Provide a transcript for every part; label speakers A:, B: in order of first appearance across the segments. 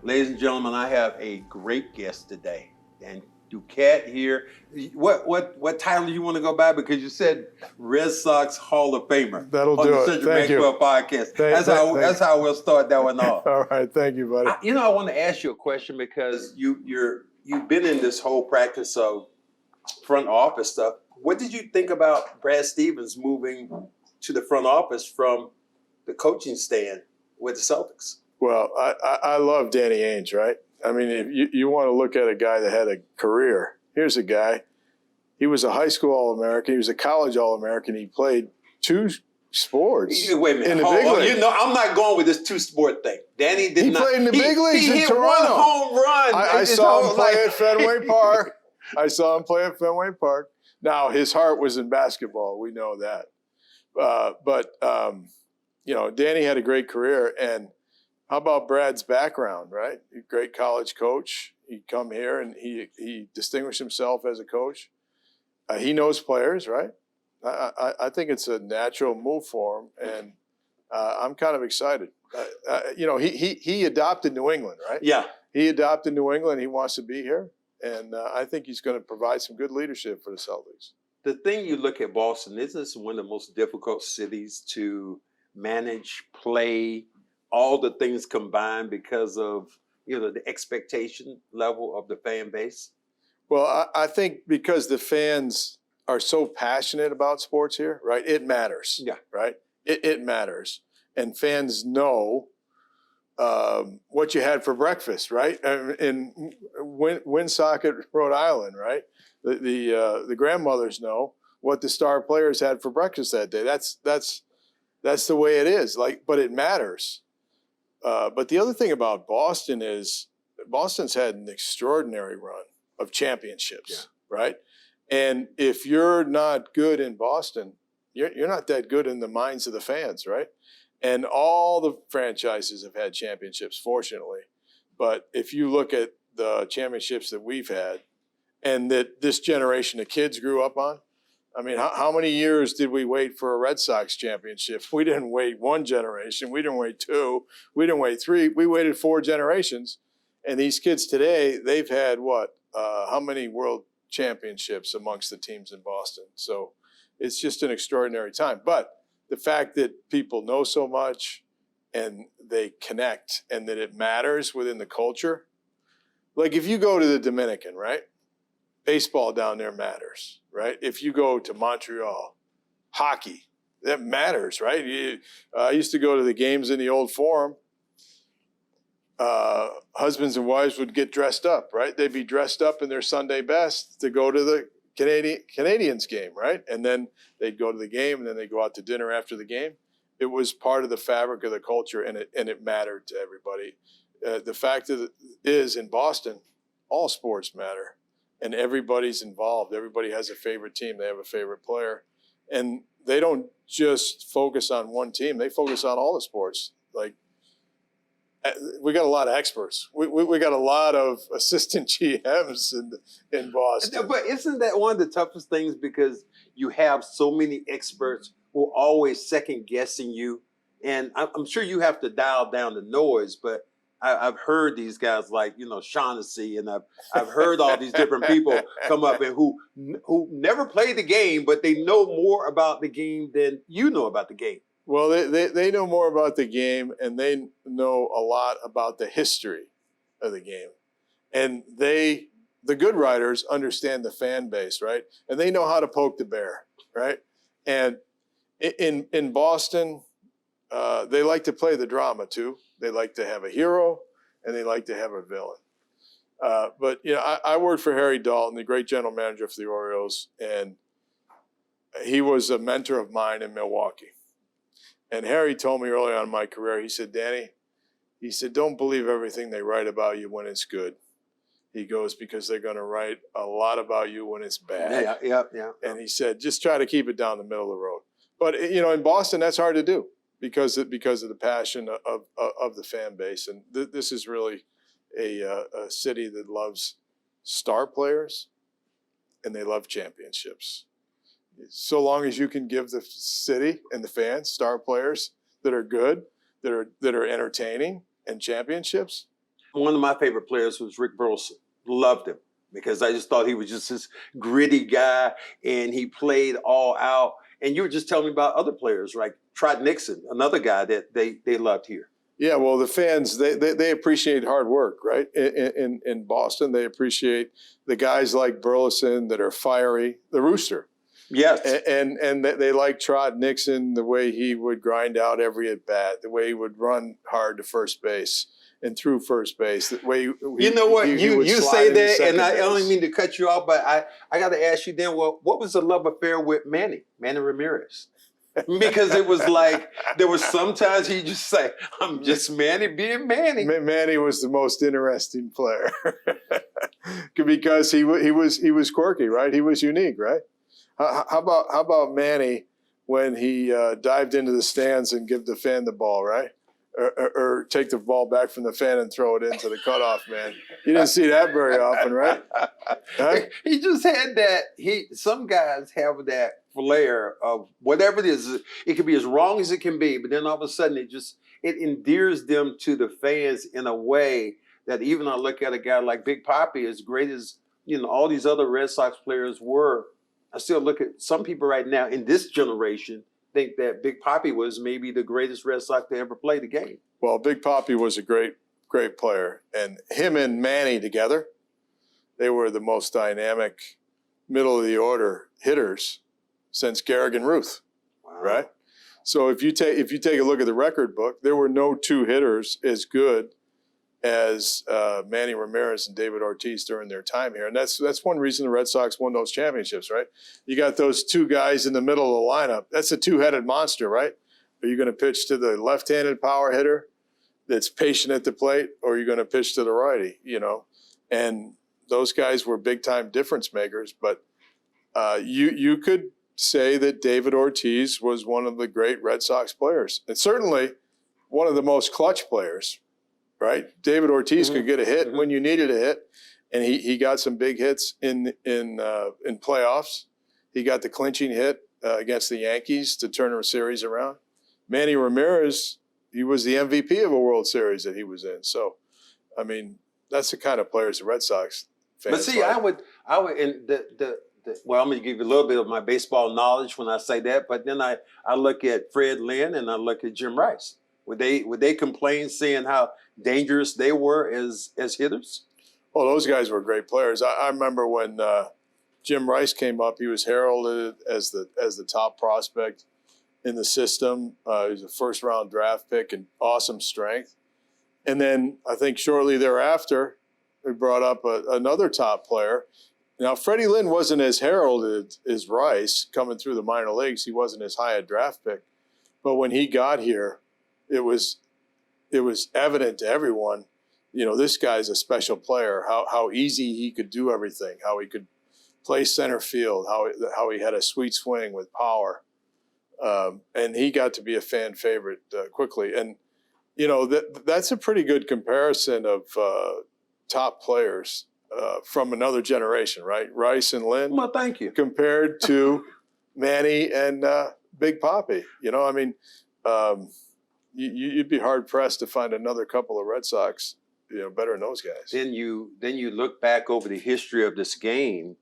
A: Ladies and gentlemen, I have a great guest today. Dan Duquette here. What title do you want to go by? Because you said Red Sox Hall of Famer.
B: That'll
A: on
B: do
A: the
B: it.
A: Cedric
B: Thank
A: Maxwell
B: you.
A: Podcast. That's how we'll start that one off.
B: All right, thank you, buddy.
A: I want to ask you a question because you've been in this whole practice of front office stuff. What did you think about Brad Stevens moving to the front office from the coaching stand with the Celtics?
B: Well, I love Danny Ainge, right? I mean, if you want to look at a guy that had a career, here's a guy. He was a high school All-American. He was a college All-American. He played two sports.
A: Wait a minute.
B: In the big league.
A: I'm not going with this two-sport thing. Danny did not.
B: He played in the big leagues in
A: hit
B: Toronto.
A: One home run.
B: I saw him play at Fenway Park. Now, his heart was in basketball. We know that. But Danny had a great career. And how about Brad's background, right? Great college coach. He come here and he distinguished himself as a coach. He knows players, right? I think it's a natural move for him, and I'm kind of excited. He adopted New England, right?
A: Yeah.
B: He adopted New England. He wants to be here, and I think he's going to provide some good leadership for the Celtics.
A: The thing you look at Boston, isn't this one of the most difficult cities to manage, play, all the things combined because of the expectation level of the fan base?
B: Well, I think because the fans are so passionate about sports here, right? It matters.
A: Yeah.
B: Right? It matters. And fans know what you had for breakfast, right? In Woonsocket, Rhode Island, right? The grandmothers know what the star players had for breakfast that day. That's the way it is. But it matters. But the other thing about Boston is Boston's had an extraordinary run of championships, right? And if you're not good in Boston, you're not that good in the minds of the fans, right? And all the franchises have had championships, fortunately. But if you look at the championships that we've had and that this generation of kids grew up on, I mean, how many years did we wait for a Red Sox championship? We didn't wait one generation. We didn't wait two. We didn't wait three. We waited 4 generations. And these kids today, they've had how many world championships amongst the teams in Boston? So it's just an extraordinary time. But the fact that people know so much and they connect and that it matters within the culture. Like if you go to the Dominican, right? Baseball down there matters, right? If you go to Montreal, hockey, that matters, right? I used to go to the games in the old Forum. Husbands and wives would get dressed up, right? They'd be dressed up in their Sunday best to go to the Canadians game, right? And then they'd go to the game, and then they'd go out to dinner after the game. It was part of the fabric of the culture, and it mattered to everybody. The fact is, in Boston, all sports matter, and everybody's involved. Everybody has a favorite team. They have a favorite player, and they don't just focus on one team. They focus on all the sports. We got a lot of experts. We got a lot of assistant GMs in Boston.
A: But isn't that one of the toughest things because you have so many experts who are always second guessing you, and I'm sure you have to dial down the noise. But I've heard these guys like Shaughnessy, and I've heard all these different people come up and who never played the game, but they know more about the game than you know about the game.
B: Well, they know more about the game, and they know a lot about the history of the game. And the good writers understand the fan base, right? And they know how to poke the bear, right? And in Boston, they like to play the drama too. They like to have a hero, and they like to have a villain. But I worked for Harry Dalton, the great general manager for the Orioles, and he was a mentor of mine in Milwaukee. And Harry told me early on in my career, he said, Danny, don't believe everything they write about you when it's good. He goes, because they're going to write a lot about you when it's bad.
A: Yeah.
B: And he said, just try to keep it down the middle of the road. But, in Boston, that's hard to do because of the passion of the fan base. And this is really a city that loves star players, and they love championships. So long as you can give the city and the fans star players that are good, that are entertaining, and championships.
A: one of my favorite players was Rick Burleson. Loved him because I just thought he was just this gritty guy, and he played all out. And you were just telling me about other players like Trot Nixon, another guy that they loved here.
B: Yeah, well, the fans, they appreciate hard work, right? In Boston, they appreciate the guys like Burleson that are fiery, the Rooster.
A: Yes.
B: And they like Trot Nixon, the way he would grind out every at-bat, the way he would run hard to first base and through first base, the way
A: you know what? You say that, and I only mean to cut you off, but I got to ask you then, well, what was the love affair with Manny Ramirez? Because it was like there was sometimes he just say, "I'm just Manny being Manny."
B: Manny was the most interesting player because he was quirky, right? He was unique, right? How about Manny when he dived into the stands and give the fan the ball, right? Or take the ball back from the fan and throw it into the cutoff man. You didn't see that very often, right? Huh?
A: He just had that. Some guys have that flair of whatever it is. It can be as wrong as it can be, but then all of a sudden it endears them to the fans in a way that even I look at a guy like Big Papi, as great as all these other Red Sox players were. I still look at some people right now in this generation think that Big Papi was maybe the greatest Red Sox to ever play the game.
B: Well, Big Papi was a great player, and him and Manny together, they were the most dynamic middle of the order hitters since Gehrig and Ruth,
A: Wow.
B: right? So if you take a look at the record book, there were no two hitters as good as Manny Ramirez and David Ortiz during their time here. And that's one reason the Red Sox won those championships, right? You got those two guys in the middle of the lineup. That's a two-headed monster, right? Are you going to pitch to the left-handed power hitter that's patient at the plate, or are you going to pitch to the righty, And those guys were big-time difference makers. But you could say that David Ortiz was one of the great Red Sox players. And certainly one of the most clutch players. Right, David Ortiz could get a hit when you needed a hit, and he got some big hits in playoffs. He got the clinching hit against the Yankees to turn a series around. Manny Ramirez, he was the MVP of a World Series that he was in. So, I mean, that's the kind of players the Red Sox fans.
A: But see,
B: like.
A: I would, and well, I'm going to give you a little bit of my baseball knowledge when I say that, but then I look at Fred Lynn and I look at Jim Rice. Would they complain seeing how dangerous they were as hitters?
B: Well, those guys were great players. I remember when Jim Rice came up, he was heralded as the top prospect in the system. He was a first-round draft pick and awesome strength. And then I think shortly thereafter, we brought up another top player. Now, Freddie Lynn wasn't as heralded as Rice coming through the minor leagues. He wasn't as high a draft pick. But when he got here, it was evident to everyone, this guy's a special player, how easy he could do everything, how he could play center field, how he had a sweet swing with power. And he got to be a fan favorite quickly. And, that's a pretty good comparison of top players from another generation, right? Rice and Lynn.
A: Well, thank you.
B: Compared to Manny and Big Papi. You'd be hard pressed to find another couple of Red Sox, better than those guys.
A: Then you look back over the history of this game,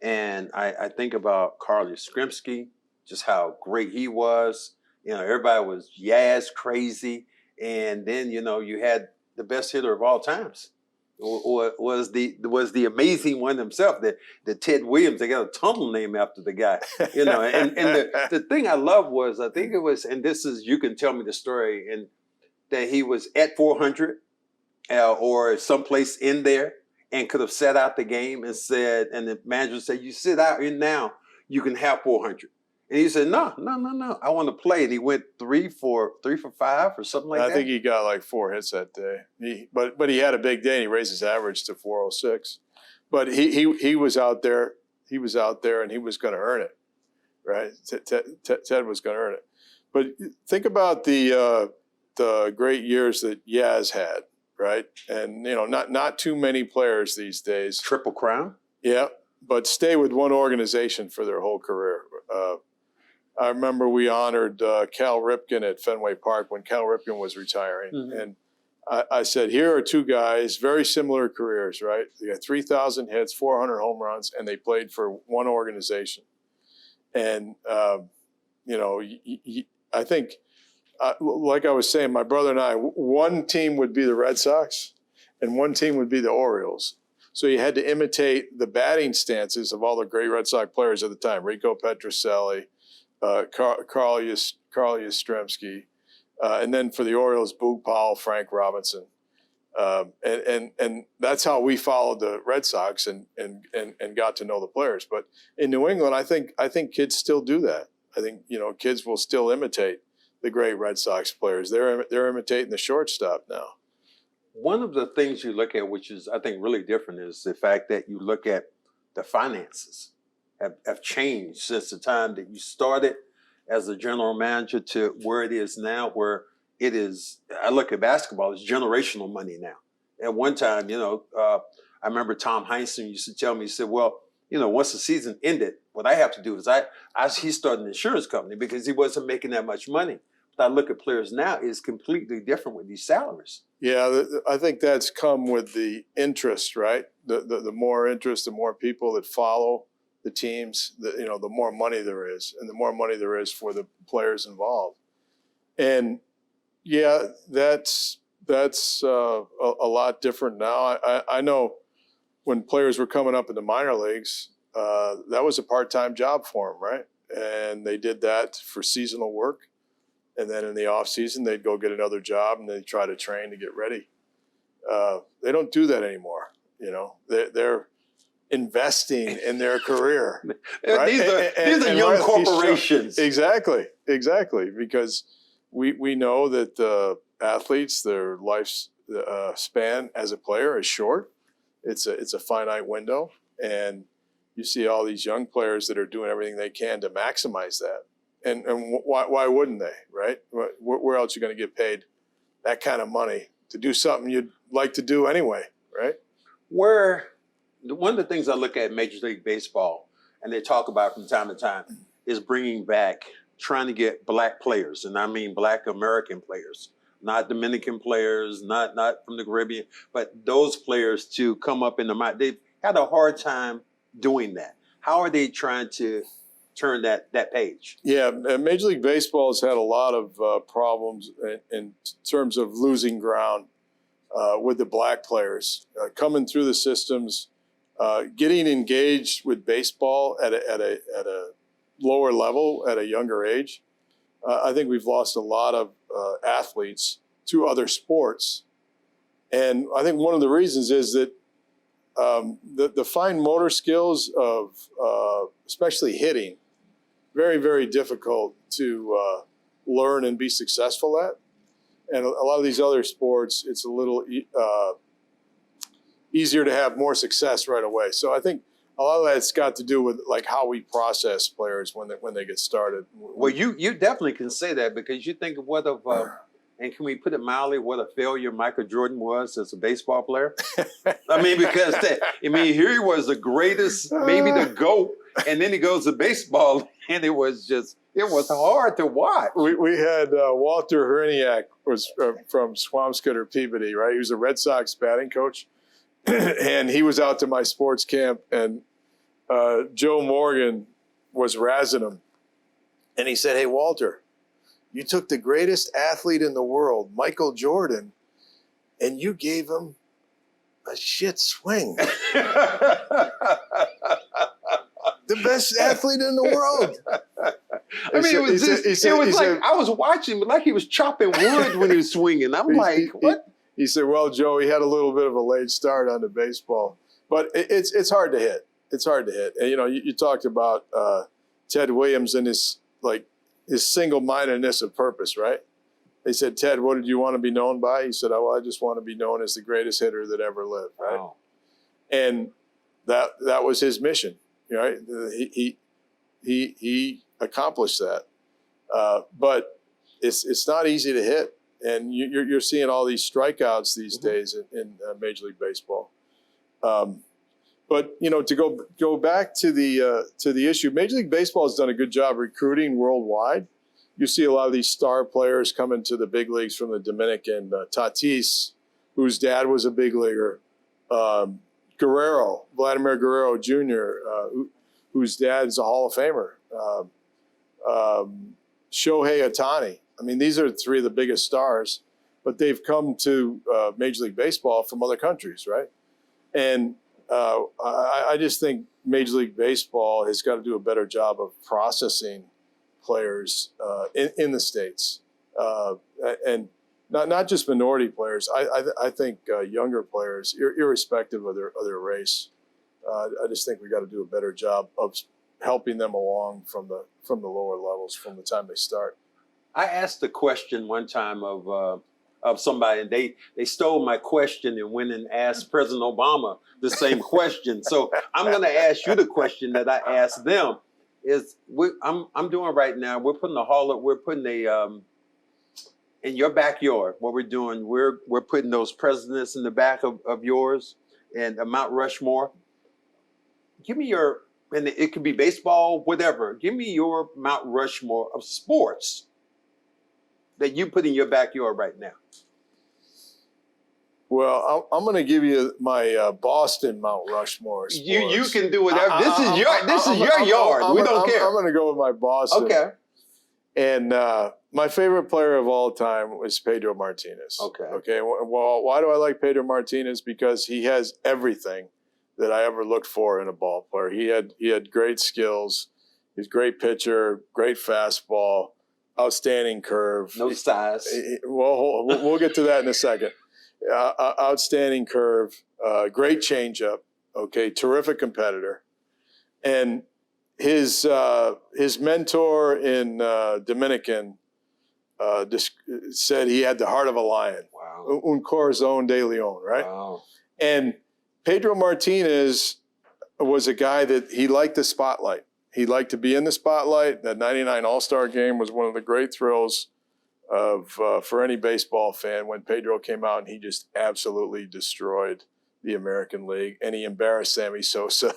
A: and I think about Carl Yastrzemski, just how great he was. Everybody was Yaz crazy, and then you had the best hitter of all times, was the amazing one himself, the Ted Williams. They got a tunnel named after the guy, And the thing I love was, I think it was, and this is, you can tell me the story, and that he was at 400 or someplace in there and could have set out the game and said, and the manager said, "You sit out here now, you can have 400." And he said, no, I want to play. And he went 3 for 5 or something like that.
B: I think he got like 4 hits that day. But he had a big day, and he raised his average to 406. But he was out there. He was out there, and he was going to earn it, right? Ted was going to earn it. But think about the great years that Yaz had, right? And not too many players these days.
A: Triple Crown.
B: Yeah, but stay with one organization for their whole career. I remember we honored Cal Ripken at Fenway Park when Cal Ripken was retiring. And I said, here are two guys, very similar careers, right? They got 3,000 hits, 400 home runs, and they played for one organization. And, I think, like I was saying, my brother and I, one team would be the Red Sox and one team would be the Orioles. So you had to imitate the batting stances of all the great Red Sox players at the time, Rico Petrocelli, Carl Yastrzemski, and then for the Orioles, Boog Powell, Frank Robinson. And that's how we followed the Red Sox and got to know the players. But in New England, I think kids still do that. I think, kids will still imitate the great Red Sox players. They're imitating the shortstop now.
A: One of the things you look at, which is, I think, really different, is the fact that you look at the finances have changed since the time that you started as a general manager to where it is now, where it is, I look at basketball, it's generational money now. At one time, I remember Tom Heinsohn used to tell me, he said, well, once the season ended, what I have to do is he started an insurance company because he wasn't making that much money. But I look at players now, it's completely different with these salaries.
B: Yeah, I think that's come with the interest, right? The more interest, the more people that follow the teams, the more money there is, and the more money there is for the players involved. And yeah, that's a lot different now. I know when players were coming up in the minor leagues, that was a part-time job for them, right? And they did that for seasonal work. And then in the off season, they'd go get another job and they'd try to train to get ready. They don't do that anymore. They're investing in their career. Right?
A: These are young corporations.
B: Exactly. Because we know that athletes, their life span as a player is short. It's a finite window, and you see all these young players that are doing everything they can to maximize that. And why wouldn't they, right? Where else are you going to get paid that kind of money to do something you'd like to do anyway, right?
A: One of the things I look at in Major League Baseball, and they talk about from time to time, is bringing back, trying to get black players, and I mean black American players, not Dominican players, not from the Caribbean, but those players to come up in the mind. They've had a hard time doing that. How are they trying to turn that page?
B: Yeah, Major League Baseball has had a lot of problems in terms of losing ground with the black players coming through the systems, getting engaged with baseball at a lower level at a younger age. I think we've lost a lot of athletes to other sports, and I think one of the reasons is that the fine motor skills of especially hitting, very, very difficult to learn and be successful at. And a lot of these other sports, it's a little easier to have more success right away. So I think a lot of that's got to do with like how we process players when they get started.
A: Well, you definitely can say that, because you think of and can we put it mildly, what a failure Michael Jordan was as a baseball player? I mean, because here he was the greatest, maybe the GOAT, and then he goes to baseball, and it was hard to watch.
B: We had Walter Herniak was from Swampscott or Peabody, right? He was a Red Sox batting coach, and he was out to my sports camp, and Joe Morgan was razzing him, and he said, "Hey, Walter, you took the greatest athlete in the world, Michael Jordan, and you gave him a shit swing." The best athlete in the world.
A: I mean, I was watching, but like he was chopping wood when he was swinging. I'm like, what?
B: He said, well, Joe, he had a little bit of a late start on the baseball, but it's hard to hit. It's hard to hit. And, you talked about Ted Williams and his single-mindedness of purpose, right? They said, Ted, what did you want to be known by? He said, oh, I just want to be known as the greatest hitter that ever lived, right? Wow. And that was his mission, right? He accomplished that. But it's not easy to hit. And you're seeing all these strikeouts these days in Major League Baseball. But to go back to the issue, Major League Baseball has done a good job recruiting worldwide. You see a lot of these star players coming to the big leagues from the Dominican. Tatis whose dad was a big leaguer. Vladimir Guerrero Jr., whose dad's a Hall of Famer. Shohei Ohtani. I mean, these are three of the biggest stars, but they've come to Major League Baseball from other countries, right? And I just think Major League Baseball has got to do a better job of processing players in the States, and not just minority players. I think younger players, irrespective of their race. I just think we got to do a better job of helping them along from the lower levels from the time they start.
A: I asked a question one time of somebody, and they stole my question and went and asked President Obama the same question. So I'm going to ask you the question that I asked them. I'm doing right now. We're putting in your backyard. What we're doing, we're putting those presidents in the back of yours and Mount Rushmore. Give me and it could be baseball, whatever. Give me your Mount Rushmore of sports that you put in your backyard right now.
B: Well, I'm going to give you my Boston Mount Rushmore.
A: You can do whatever. This is your yard. We don't care.
B: I'm going to go with my Boston.
A: Okay.
B: And my favorite player of all time was Pedro Martinez.
A: Okay.
B: Well, why do I like Pedro Martinez? Because he has everything that I ever looked for in a ball player. He had great skills. He's a great pitcher, great fastball, outstanding curve.
A: No size.
B: Well, we'll get to that in a second. Outstanding curve, great changeup. Okay, terrific competitor, and his mentor in Dominican said he had the heart of a lion.
A: Wow.
B: Un corazón de león, right?
A: Wow.
B: And Pedro Martinez was a guy that he liked the spotlight. He liked to be in the spotlight. That '99 All-Star game was one of the great thrills for any baseball fan when Pedro came out and he just absolutely destroyed the American League and he embarrassed Sammy Sosa.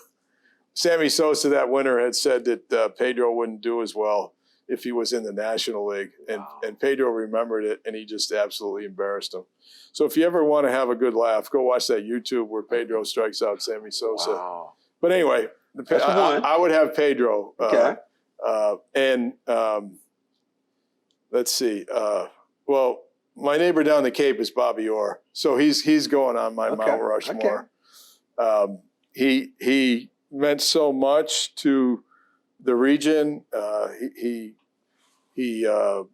B: Sammy Sosa that winter had said that Pedro wouldn't do as well if he was in the National League, and Pedro remembered it and he just absolutely embarrassed him. So if you ever want to have a good laugh, go watch that YouTube where Pedro strikes out Sammy Sosa.
A: Wow.
B: But anyway, I would have Pedro.
A: Okay.
B: Let's see. Well, my neighbor down the Cape is Bobby Orr, so he's going on my Mount Rushmore. He meant so much to the region. He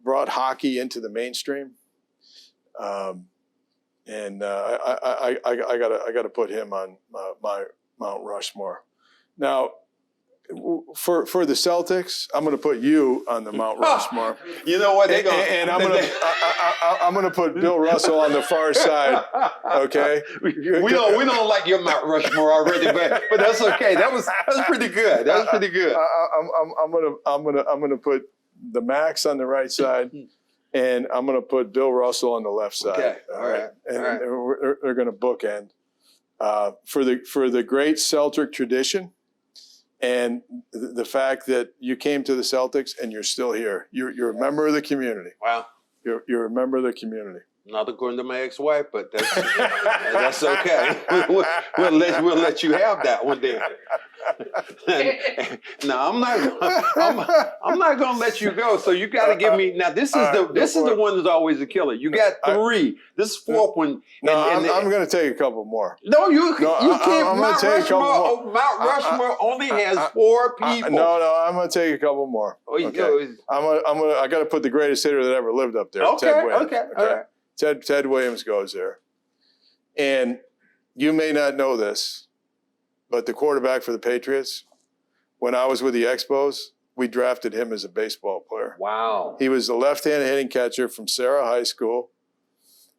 B: brought hockey into the mainstream, and I gotta put him on my Mount Rushmore. Now, for the Celtics, I'm going to put you on the Mount Rushmore.
A: You know what?
B: And I'm going to put Bill Russell on the far side. Okay.
A: We don't like your Mount Rushmore already, but that's okay. That was pretty good. That was pretty good.
B: I'm gonna put the Max on the right side, and I'm going to put Bill Russell on the left side.
A: Okay. All right.
B: And they're going to bookend for the great Celtic tradition. And the fact that you came to the Celtics and you're still here. You're a member of the community.
A: Wow.
B: You're a member of the community.
A: Not according to my ex-wife, but that's okay. We'll let you have that one day. No, I'm not going to let you go. So you got to give me now. This is the one that's always a killer. You got three. This fourth one.
B: I'm going to take a couple more.
A: No, you can't.
B: I'm going to take a couple more.
A: Mount Rushmore only has four people.
B: No, I'm going to take a couple more. Okay. I got to put the greatest hitter that ever lived up there.
A: Okay.
B: Ted Williams.
A: Okay. All right.
B: Ted Williams goes there. And you may not know this, but the quarterback for the Patriots, when I was with the Expos, we drafted him as a baseball player.
A: Wow.
B: He was the left-handed hitting catcher from Sarah High School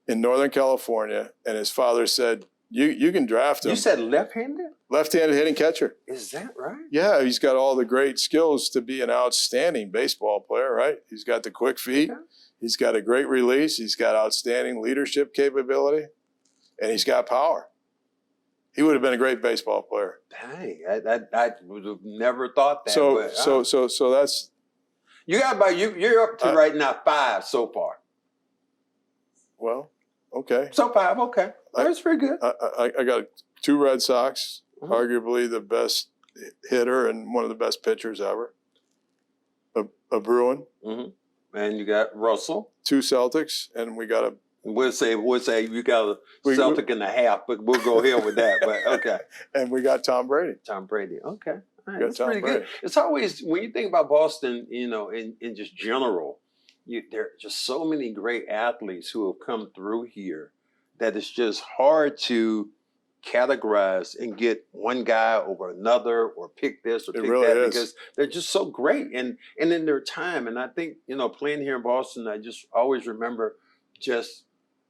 B: in Northern California, and his father said, you can draft him.
A: You said left-handed?
B: Left-handed hitting catcher.
A: Is that right?
B: Yeah, he's got all the great skills to be an outstanding baseball player, right? He's got the quick feet. Okay. He's got a great release. He's got outstanding leadership capability, and he's got power. He would have been a great baseball player.
A: Dang, I would have never thought that.
B: So that's
A: you got about you're up to right now 5 so far.
B: Well, Okay.
A: So 5, okay. That's pretty good.
B: I got 2 Red Sox,
A: Mhm.
B: arguably the best hitter and one of the best pitchers ever. A Bruin,
A: Mm-hmm. And you got Russell.
B: 2 Celtics, and we got a.
A: We'll say you got a Celtic and a half, but we'll go ahead with that. But okay.
B: And we got Tom Brady.
A: Tom Brady. Okay. All right.
B: got
A: That's
B: Tom
A: pretty
B: Brady.
A: good. It's always, when you think about Boston, in just general, there are just so many great athletes who have come through here that it's just hard to categorize and get one guy over another or pick this or pick
B: really
A: that
B: is.
A: because they're just so great and in their time. And I think, playing here in Boston, I just always remember just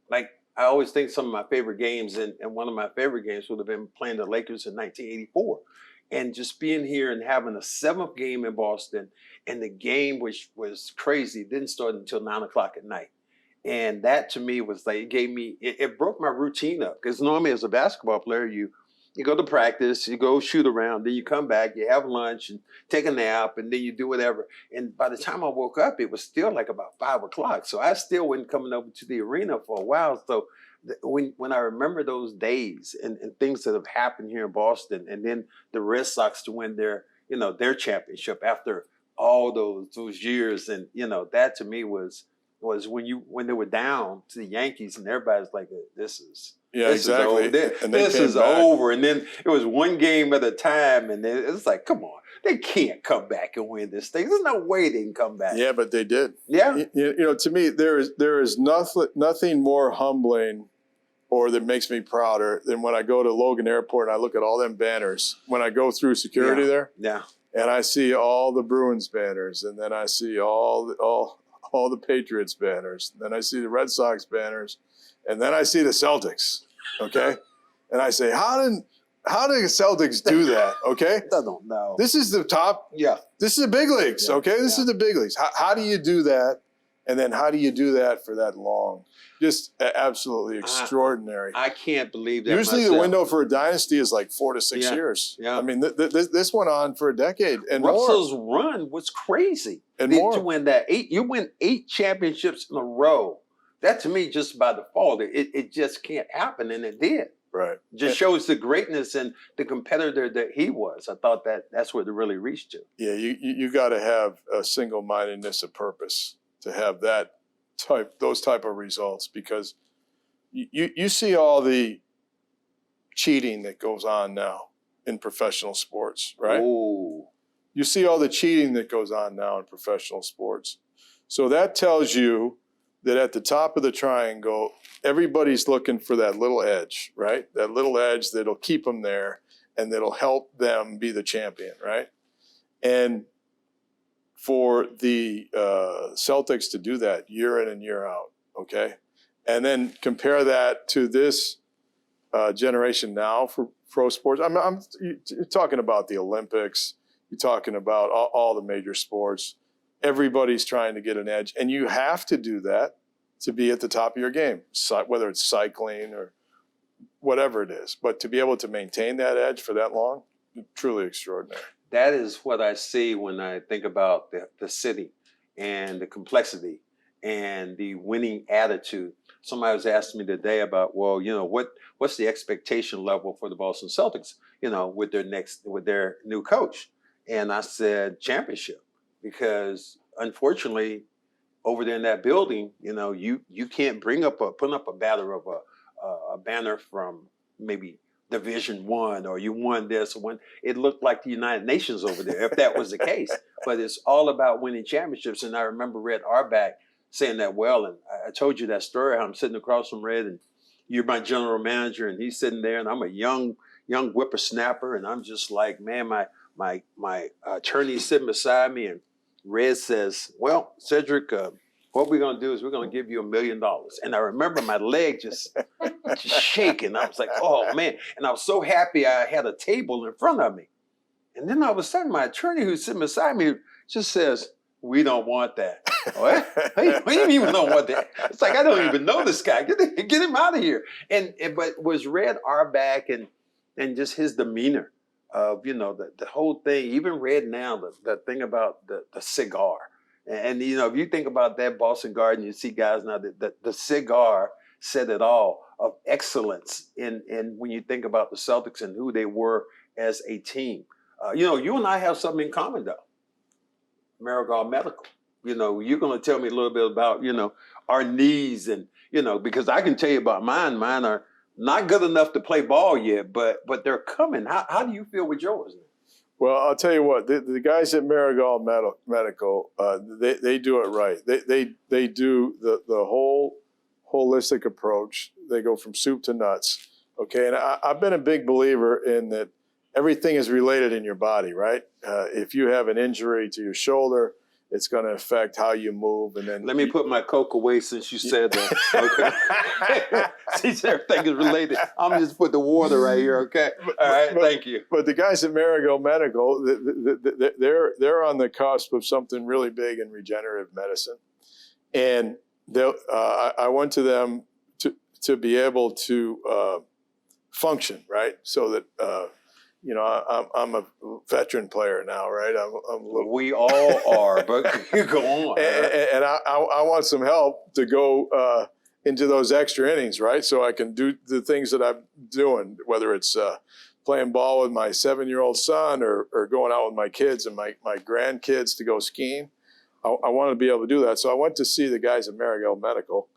A: like I always think some of my favorite games, and one of my favorite games would have been playing the Lakers in 1984. And just being here and having a 7th game in Boston, and the game, which was crazy, didn't start until 9 o'clock at night. And that to me was like, it broke my routine up. Because normally as a basketball player, you go to practice, you go shoot around, then you come back, you have lunch and take a nap, and then you do whatever. And by the time I woke up, it was still like about 5 o'clock. So I still wasn't coming over to the arena for a while. So when I remember those days and things that have happened here in Boston, and then the Red Sox to win their championship after all those years, and that to me was when they were down to the Yankees, and everybody's like, this is
B: exactly.
A: This is over. And then it was one game at a time, and it's like, come on, they can't come back and win this thing. There's no way they can come back.
B: Yeah, but they did.
A: Yeah.
B: To me, there is nothing more humbling or that makes me prouder than when I go to Logan Airport and I look at all them banners when I go through security there.
A: Yeah.
B: And I see all the Bruins banners, and then I see all the Patriots banners, and then I see the Red Sox banners, and then I see the Celtics. Okay, and I say, how did the Celtics do that? Okay,
A: I don't know.
B: This is the top.
A: Yeah.
B: This is the big leagues.
A: Yeah.
B: Okay, this is the big leagues. How do you do that? And then how do you do that for that long? Just absolutely extraordinary.
A: I can't believe that.
B: Usually
A: myself.
B: the window for a dynasty is like 4 to 6 years.
A: Yeah.
B: I mean, this went on for a decade and
A: Russell's
B: more.
A: run was crazy.
B: And more.
A: To win that you win 8 championships in a row. That to me, just by default, it just can't happen, and it did.
B: Right.
A: Just shows the greatness and the competitor that he was. I thought that's where they really reached to.
B: Yeah, you got to have a single-mindedness of purpose to have those type of results, because you see all the cheating that goes on now in professional sports, right?
A: Oh.
B: You see all the cheating that goes on now in professional sports. So that tells you that at the top of the triangle, everybody's looking for that little edge, right? That little edge that'll keep them there and that'll help them be the champion, right? And for the Celtics to do that year in and year out, okay? And then compare that to this generation now for pro sports. You're talking about the Olympics. You're talking about all the major sports. Everybody's trying to get an edge, and you have to do that to be at the top of your game, whether it's cycling or whatever it is. But to be able to maintain that edge for that long, truly extraordinary.
A: That is what I see when I think about the city and the complexity and the winning attitude. Somebody was asking me today about, well, what's the expectation level for the Boston Celtics, with their new coach? And I said championship, because unfortunately, over there in that building, you can't put up a banner from maybe Division I, or you won this one. It looked like the United Nations over there, if that was the case. But it's all about winning championships. And I remember Red Auerbach saying that well. And I told you that story, how I'm sitting across from Red, and you're my general manager, and he's sitting there, and I'm a young whippersnapper, and I'm just like, man, my attorney's sitting beside me, and Red says, well, Cedric, what we're going to do is we're going to give you $1 million. And I remember my leg just shaking. I was like, oh, man. And I was so happy I had a table in front of me. And then all of a sudden, my attorney who's sitting beside me just says, we don't want that. What? What do you mean we don't want that? It's like, I don't even know this guy. Get him out of here. But was Red Auerbach and just his demeanor of, the whole thing, even Red now, the thing about the cigar. And if you think about that Boston Garden, you see guys now, the cigar said it all, of excellence in when you think about the Celtics and who they were as a team. You and I have something in common, though. Marigold Medical. You're going to tell me a little bit about, our knees and, because I can tell you about mine. Mine are not good enough to play ball yet, but they're coming. How do you feel with yours?
B: Well, I'll tell you what, the guys at Marigold Medical, they do it right. They do the whole holistic approach. They go from soup to nuts. Okay, and I've been a big believer in that everything is related in your body, right? If you have an injury to your shoulder, it's going to affect how you move. And then
A: let me put my Coke away since you said that. Okay. Since everything is related, I'm just put the water right here. Okay. All right. Thank you.
B: But the guys at Marigold Medical, they're on the cusp of something really big in regenerative medicine, and I went to them to be able to function, right, so that. I'm a veteran player now, right?
A: We all are, but go on.
B: And I want some help to go into those extra innings, right? So I can do the things that I'm doing, whether it's playing ball with my 7-year-old son or going out with my kids and my grandkids to go skiing. I want to be able to do that. So I went to see the guys at Marigold Medical.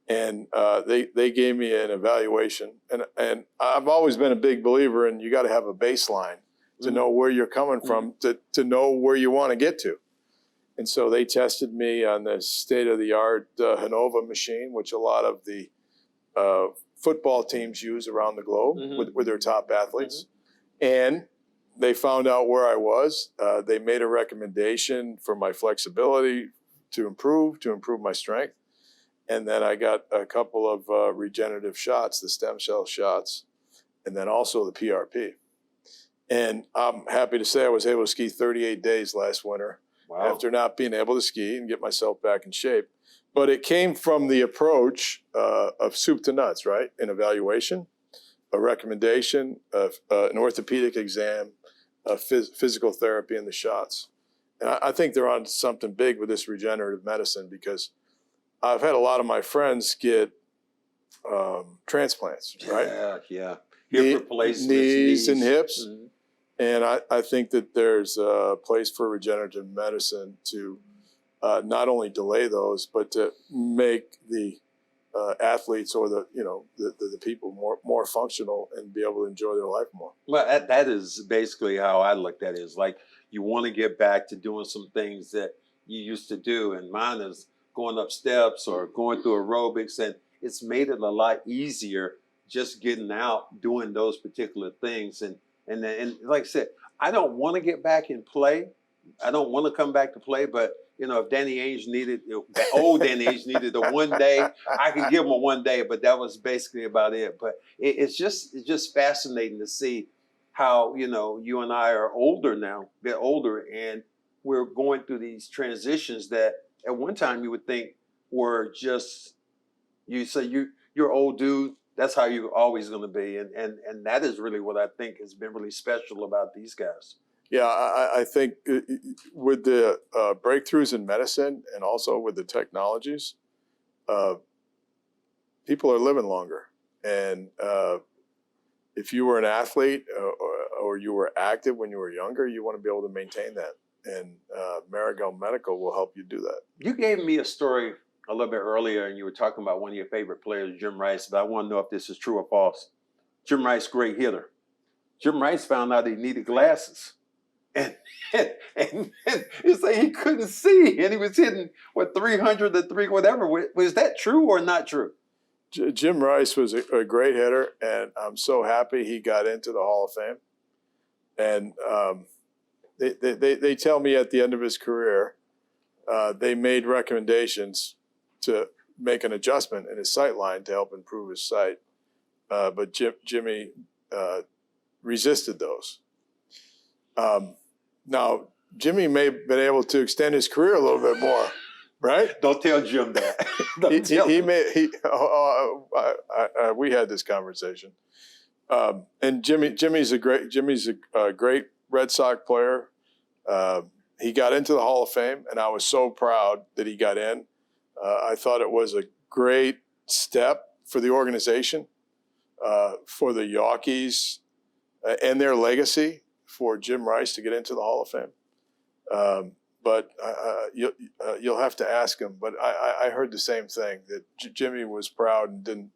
B: And they gave me an evaluation, and I've always been a big believer in you got to have a baseline to know where you're coming from to know where you want to get to. And so they tested me on the state-of-the-art Hanova machine, which a lot of the football teams use around the globe with their top athletes. And they found out where I was. They made a recommendation for my flexibility to improve my strength. And then I got a couple of regenerative shots, the stem cell shots, and then also the PRP. And I'm happy to say I was able to ski 38 days last winter after not being able to ski and get myself back in shape. But it came from the approach of soup to nuts, right? An evaluation, a recommendation, an orthopedic exam, physical therapy, and the shots. And I think they're on something big with this regenerative medicine because I've had a lot of my friends get transplants, right?
A: Yeah. Hip replacements,
B: knees and hips. And I think that there's a place for regenerative medicine to not only delay those, but to make the athletes or the people more functional and be able to enjoy their life more.
A: Well, that is basically how I looked at it. Is like you want to get back to doing some things that you used to do, and mine is going up steps or going through aerobics, and it's made it a lot easier just getting out, doing those particular things. And like I said, I don't want to get back and play. I don't want to come back to play, but if Danny Ainge needed, the old Danny Ainge needed a 1 day, I could give him a 1 day, but that was basically about it. But it's just fascinating to see how, you and I are older now, a bit older, and we're going through these transitions that at one time you would think were just, you say you're old dude, that's how you're always going to be. And that is really what I think has been really special about these guys.
B: Yeah, I think with the breakthroughs in medicine and also with the technologies, people are living longer. And if you were an athlete or you were active when you were younger, you want to be able to maintain that. And Marigold Medical will help you do that. You
A: gave me a story a little bit earlier, and you were talking about one of your favorite players, Jim Rice, but I want to know if this is true or false. Jim Rice, great hitter. Jim Rice found out he needed glasses. And it's like he couldn't see, and he was hitting, 300 to 3, whatever. Was that true or not true?
B: Jim Rice was a great hitter, and I'm so happy he got into the Hall of Fame. And they tell me at the end of his career, they made recommendations to make an adjustment in his sight line to help improve his sight. But Jimmy resisted those. Now, Jimmy may have been able to extend his career a little bit more, right?
A: Don't tell Jim that.
B: We had this conversation. And Jimmy's a great Red Sox player. He got into the Hall of Fame, and I was so proud that he got in. I thought it was a great step for the organization, for the Yankees, and their legacy for Jim Rice to get into the Hall of Fame. But you'll have to ask him. But I heard the same thing, that Jimmy was proud and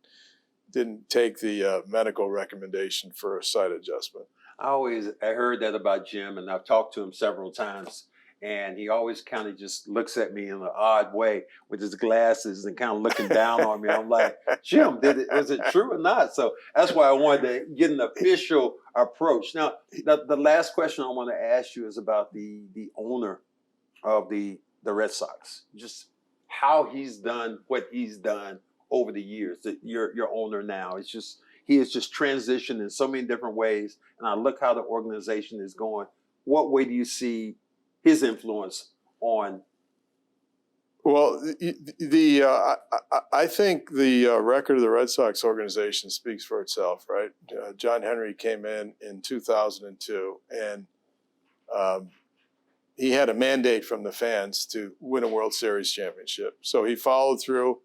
B: didn't take the medical recommendation for a site adjustment.
A: I heard that about Jim, and I've talked to him several times, and he always kind of just looks at me in an odd way with his glasses and kind of looking down on me. I'm like, Jim, is it true or not? So that's why I wanted to get an official approach. Now, the last question I want to ask you is about the owner of the Red Sox, just how he's done what he's done over the years. That your owner now, he has just transitioned in so many different ways, and I look how the organization is going. What way do you see his influence on?
B: Well, I think the record of the Red Sox organization speaks for itself, right? John Henry came in 2002, and he had a mandate from the fans to win a World Series championship. So he followed through,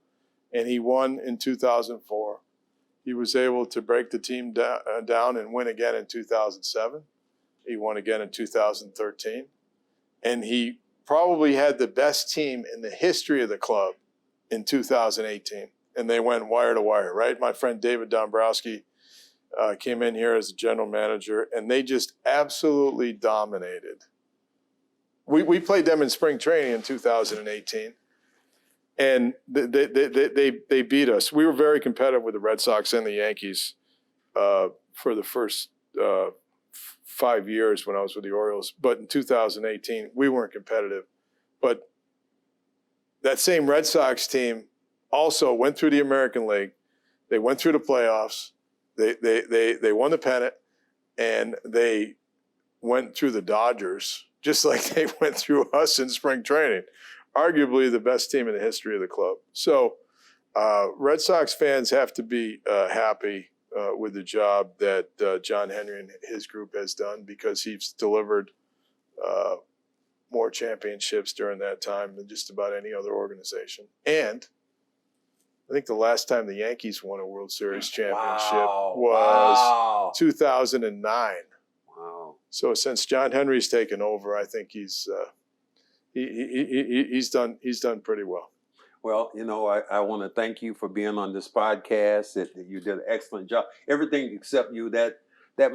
B: and he won in 2004. He was able to break the team down and win again in 2007. He won again in 2013. And he probably had the best team in the history of the club in 2018. And they went wire to wire, right? My friend David Dombrowski came in here as the general manager, and they just absolutely dominated. We played them in spring training in 2018, and they beat us. We were very competitive with the Red Sox and the Yankees for the first 5 years when I was with the Orioles. But in 2018, we weren't competitive. But that same Red Sox team also went through the American League. They went through the playoffs. They won the pennant, and they went through the Dodgers, just like they went through us in spring training. Arguably the best team in the history of the club. So Red Sox fans have to be happy with the job that John Henry and his group has done, because he's delivered more championships during that time than just about any other organization. And I think the last time the Yankees won a World Series championship was 2009.
A: Wow.
B: So since John Henry's taken over, I think he's done pretty well.
A: Well, I want to thank you for being on this podcast. You did an excellent job. Everything except you, that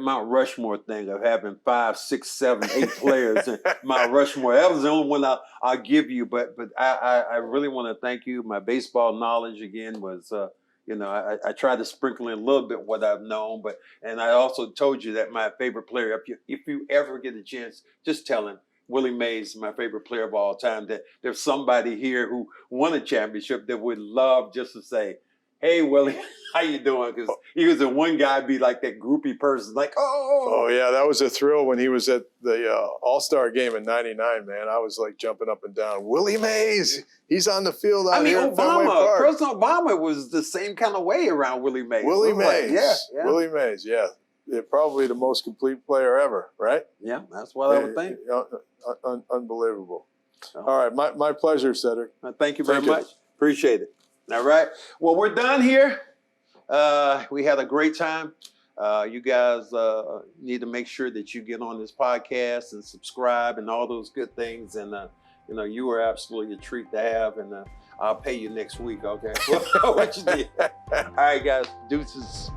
A: Mount Rushmore thing of having 5, 6, 7, 8 players in Mount Rushmore. That was the only one I'll give you. But I really want to thank you. My baseball knowledge again was, I tried to sprinkle in a little bit what I've known, and I also told you that my favorite player, if you ever get a chance, just tell him Willie Mays, my favorite player of all time, that there's somebody here who won a championship that would love just to say, hey, Willie, how you doing? Because he was the one guy be like that groupie person, like,
B: Oh, yeah, that was a thrill when he was at the All-Star game in '99, man. I was like jumping up and down. Willie Mays, he's on the field out here in Fenway Park.
A: President Obama was the same kind of way around Willie Mays.
B: Willie Mays,
A: yeah.
B: Willie Mays, yeah. They're probably the most complete player ever, right?
A: Yeah, that's what I would think.
B: Unbelievable. All right, my pleasure, Cedric.
A: Thank you very much. Appreciate it. All right. Well, we're done here. We had a great time. You guys need to make sure that you get on this podcast and subscribe and all those good things. And, you were absolutely a treat to have. And I'll pay you next week, okay? What you did. All right, guys. Deuces.